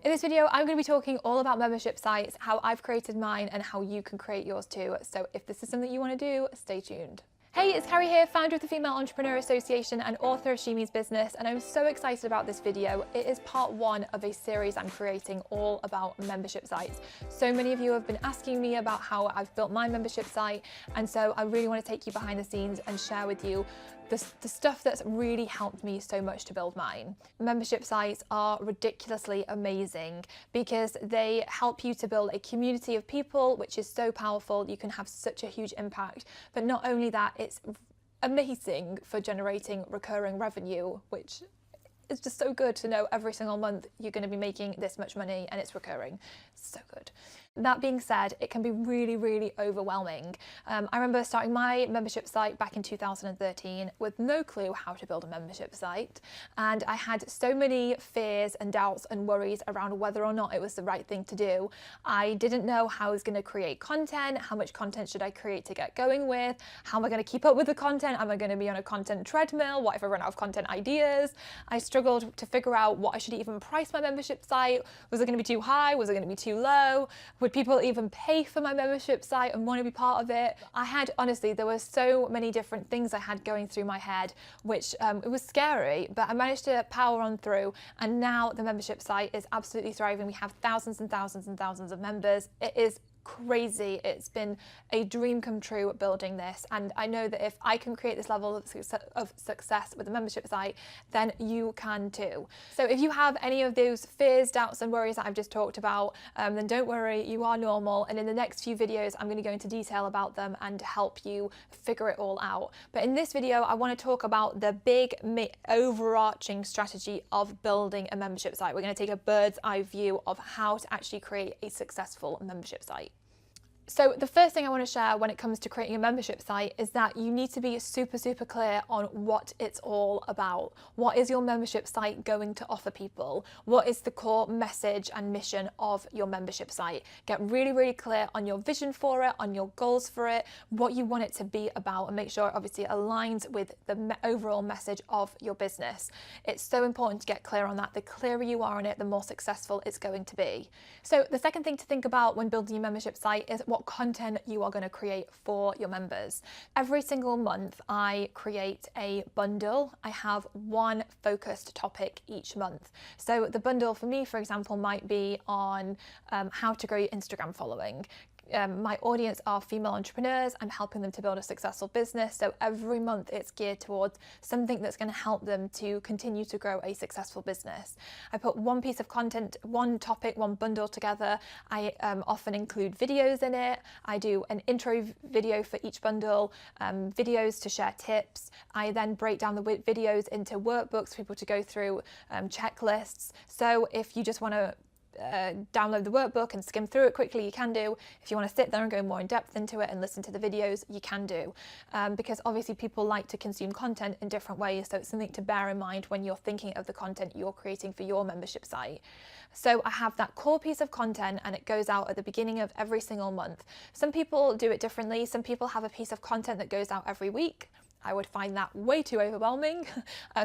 In this video, I'm going to be talking all about membership sites, how I've created mine and how you can create yours too. So if this is something you want to do, stay tuned. Hey, it's Carrie here, founder of the Female Entrepreneur Association and author of She Means Business, and I'm so excited about this video. It is part one of a series I'm creating all about membership sites. So many of you have been asking me about how I've built my membership site, and so I really want to take you behind the scenes and share with you the stuff that's really helped me so much to build mine. Membership sites are ridiculously amazing because they help you to build a community of people, which is so powerful. You can have such a huge impact, but not only that, it's amazing for generating recurring revenue, which is just so good to know every single month you're going to be making this much money and it's recurring. So good. That being said, it can be really, really overwhelming. I remember starting my membership site back in 2013 with no clue how to build a membership site. And I had so many fears and doubts and worries around whether or not it was the right thing to do. I didn't know how I was going to create content, how much content should I create to get going with, how am I going to keep up with the content, am I going to be on a content treadmill, what if I run out of content ideas? I struggled to figure out what I should even price my membership site. Was it going to be too high? Was it going to be too low? Would people even pay for my membership site and want to be part of it? Honestly, there were so many different things I had going through my head, which it was scary, but I managed to power on through. And now the membership site is absolutely thriving. We have thousands and thousands and thousands of members. It is crazy. It's been a dream come true building this, and I know that if I can create this level of success with a membership site, then you can too. So if you have any of those fears, doubts and worries that I've just talked about, then don't worry, you are normal, and in the next few videos I'm going to go into detail about them and help you figure it all out. But in this video I want to talk about the big overarching strategy of building a membership site. We're going to take a bird's eye view of how to actually create a successful membership site. So the first thing I want to share when it comes to creating a membership site is that you need to be super, super clear on what it's all about. What is your membership site going to offer people? What is the core message and mission of your membership site? Get really, really clear on your vision for it, on your goals for it, what you want it to be about, and make sure it obviously aligns with the overall message of your business. It's so important to get clear on that. The clearer you are on it, the more successful it's going to be. So the second thing to think about when building your membership site is what content you are going to create for your members. Every single month I create a bundle. I have one focused topic each month. So the bundle for me, for example, might be on how to grow your Instagram following. My audience are female entrepreneurs. I'm helping them to build a successful business. So every month it's geared towards something that's going to help them to continue to grow a successful business. I put one piece of content, one topic, one bundle together. I often include videos in it. I do an intro video for each bundle, videos to share tips. I then break down the videos into workbooks for people to go through, checklists. So if you just want to download the workbook and skim through it quickly, you can do. If you want to sit there and go more in depth into it and listen to the videos, you can do. Because obviously people like to consume content in different ways, so it's something to bear in mind when you're thinking of the content you're creating for your membership site. So I have that core piece of content and it goes out at the beginning of every single month. Some people do it differently. Some people have a piece of content that goes out every week. I would find that way too overwhelming,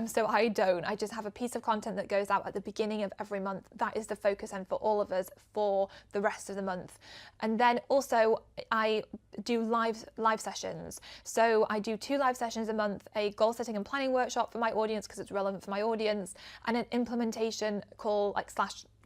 so I don't. I just have a piece of content that goes out at the beginning of every month. That is the focus and for all of us for the rest of the month. And then also I do live sessions. So I do 2 live sessions a month, a goal setting and planning workshop for my audience because it's relevant for my audience, and an implementation call /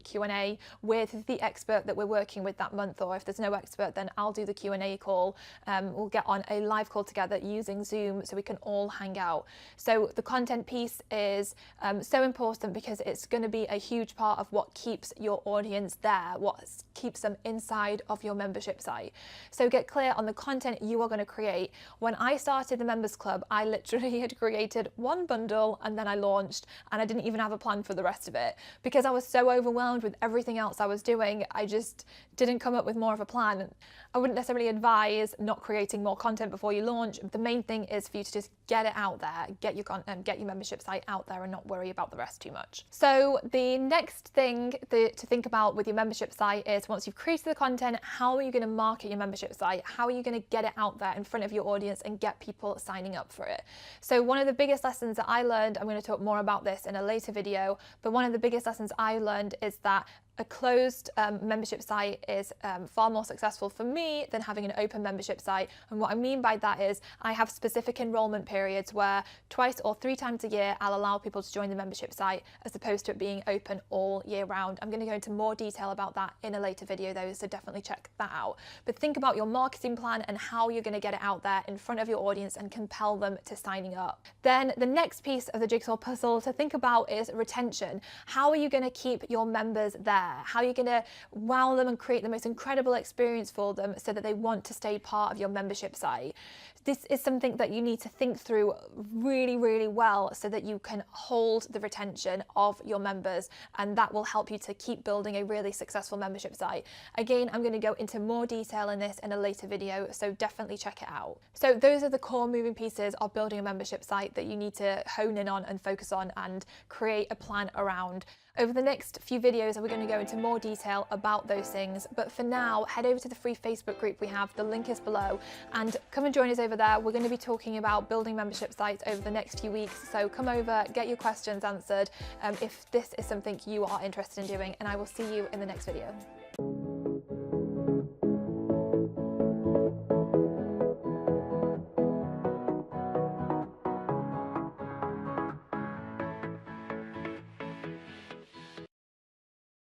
Q&A with the expert that we're working with that month, or if there's no expert then I'll do the Q&A call. We'll get on a live call together using Zoom so we can all hang out. So the content piece is so important because it's going to be a huge part of what keeps your audience there, what keeps them inside of your membership site. So get clear on the content you are going to create. When I started the Members Club, I literally had created one bundle and then I launched, and I didn't even have a plan for the rest of it because I was so overwhelmed with everything else I was doing. I just didn't come up with more of a plan. I wouldn't necessarily advise not creating more content before you launch. The main thing is for you to just get it out there, get your content, get your membership site out there and not worry about the rest too much. So the next thing to think about with your membership site is once you've created the content, how are you going to market your membership site? How are you going to get it out there in front of your audience and get people signing up for it? So one of the biggest lessons that I learned, I'm going to talk more about this in a later video, but one of the biggest lessons I learned is that a closed membership site is far more successful for me than having an open membership site. And what I mean by that is I have specific enrollment periods where twice or 3 times a year I'll allow people to join the membership site as opposed to it being open all year round. I'm going to go into more detail about that in a later video though, so definitely check that out. But think about your marketing plan and how you're going to get it out there in front of your audience and compel them to signing up. Then the next piece of the jigsaw puzzle to think about is retention. How are you going to keep your members there? How are you going to wow them and create the most incredible experience for them so that they want to stay part of your membership site? This is something that you need to think through really, really well so that you can hold the retention of your members, and that will help you to keep building a really successful membership site. Again, I'm going to go into more detail in this in a later video, so definitely check it out. So those are the core moving pieces of building a membership site that you need to hone in on and focus on and create a plan around. Over the next few videos, we're going to go into more detail about those things. But for now, head over to the free Facebook group we have. The link is below. And come and join us over there. We're going to be talking about building membership sites over the next few weeks. So come over, get your questions answered if this is something you are interested in doing. And I will see you in the next video.